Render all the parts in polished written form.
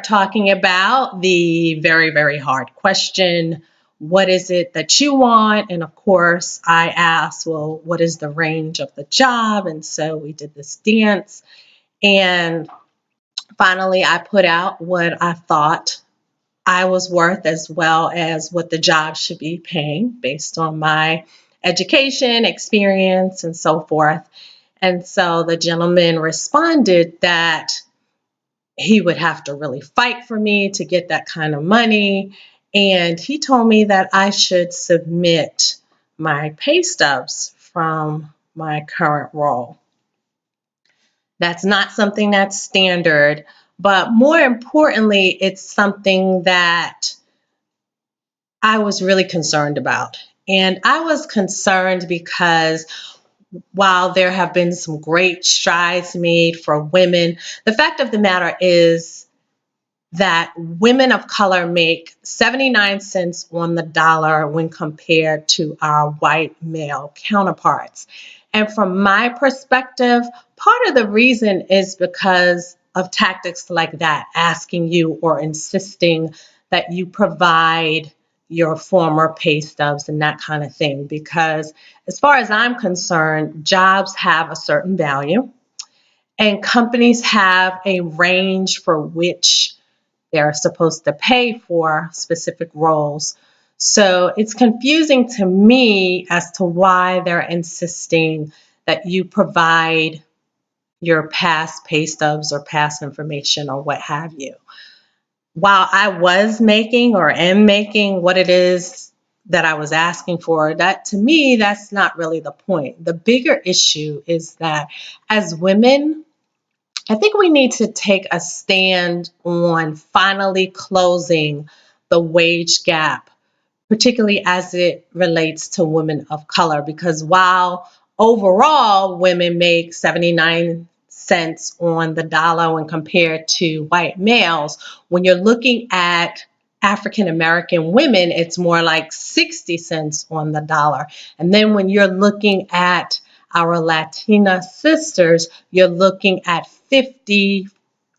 start talking about the very, very hard question. What is it that you want? And of course, I asked, well, what is the range of the job? And so we did this dance. And finally, I put out what I thought I was worth, as well as what the job should be paying based on my education, experience, and so forth. And so the gentleman responded that he would have to really fight for me to get that kind of money. And he told me that I should submit my pay stubs from my current role. That's not something that's standard, but more importantly, it's something that I was really concerned about. And I was concerned because while there have been some great strides made for women, the fact of the matter is that women of color make 79 cents on the dollar when compared to our white male counterparts. And from my perspective, part of the reason is because of tactics like that, asking you or insisting that you provide your former pay stubs and that kind of thing. Because as far as I'm concerned, jobs have a certain value and companies have a range for which they're supposed to pay for specific roles. So it's confusing to me as to why they're insisting that you provide your past pay stubs or past information or what have you. While I was making or am making what it is that I was asking for, that to me, that's not really the point. The bigger issue is that as women, I think we need to take a stand on finally closing the wage gap, particularly as it relates to women of color. Because while overall women make 79 cents on the dollar when compared to white males, when you're looking at African American women, it's more like 60 cents on the dollar. And then when you're looking at our Latina sisters, you're looking at 50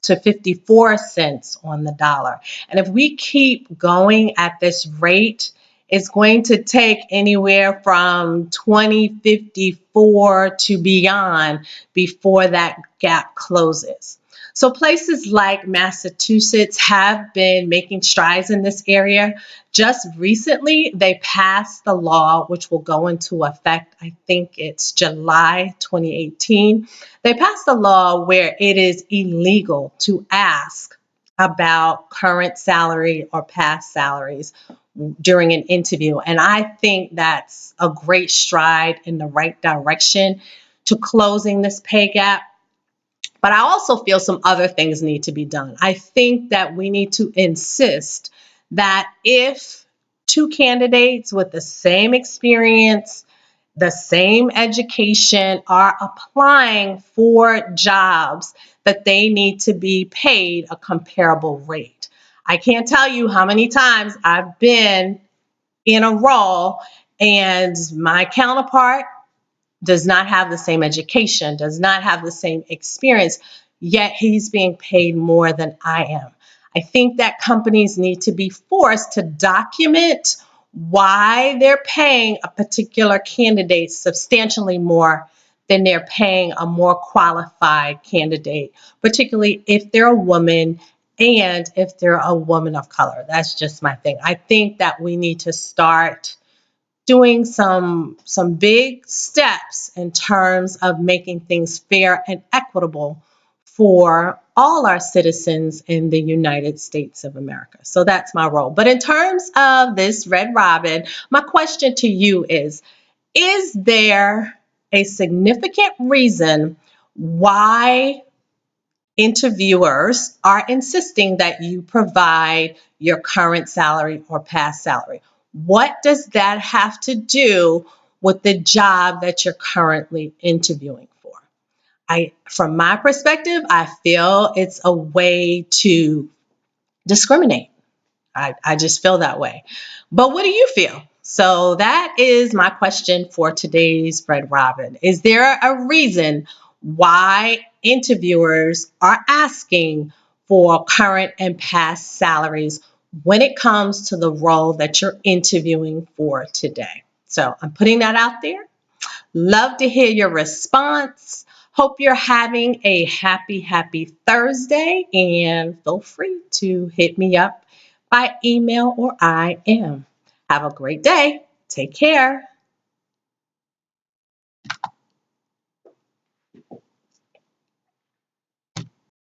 to 54 cents on the dollar. And if we keep going at this rate, it's going to take anywhere from 2054 to beyond before that gap closes. So places like Massachusetts have been making strides in this area. Just recently, they passed the law, which will go into effect, I think it's July 2018. They passed a law where it is illegal to ask about current salary or past salaries during an interview. And I think that's a great stride in the right direction to closing this pay gap. But I also feel some other things need to be done. I think that we need to insist that if two candidates with the same experience, the same education are applying for jobs, that they need to be paid a comparable rate. I can't tell you how many times I've been in a role and my counterpart does not have the same education, does not have the same experience, yet he's being paid more than I am. I think that companies need to be forced to document why they're paying a particular candidate substantially more than they're paying a more qualified candidate, particularly if they're a woman and if they're a woman of color. That's just my thing. I think that we need to start doing some big steps in terms of making things fair and equitable for all our citizens in the United States of America. So that's my role. But in terms of this Red Robin, my question to you is there a significant reason why interviewers are insisting that you provide your current salary or past salary? What does that have to do with the job that you're currently interviewing for? From my perspective, I feel it's a way to discriminate. I just feel that way. But what do you feel? So that is my question for today's Red Robin. Is there a reason why interviewers are asking for current and past salaries when it comes to the role that you're interviewing for today. So I'm putting that out there. Love to hear your response. Hope you're having a happy Thursday, and feel free to hit me up by email or IM. Have a great day. Take care.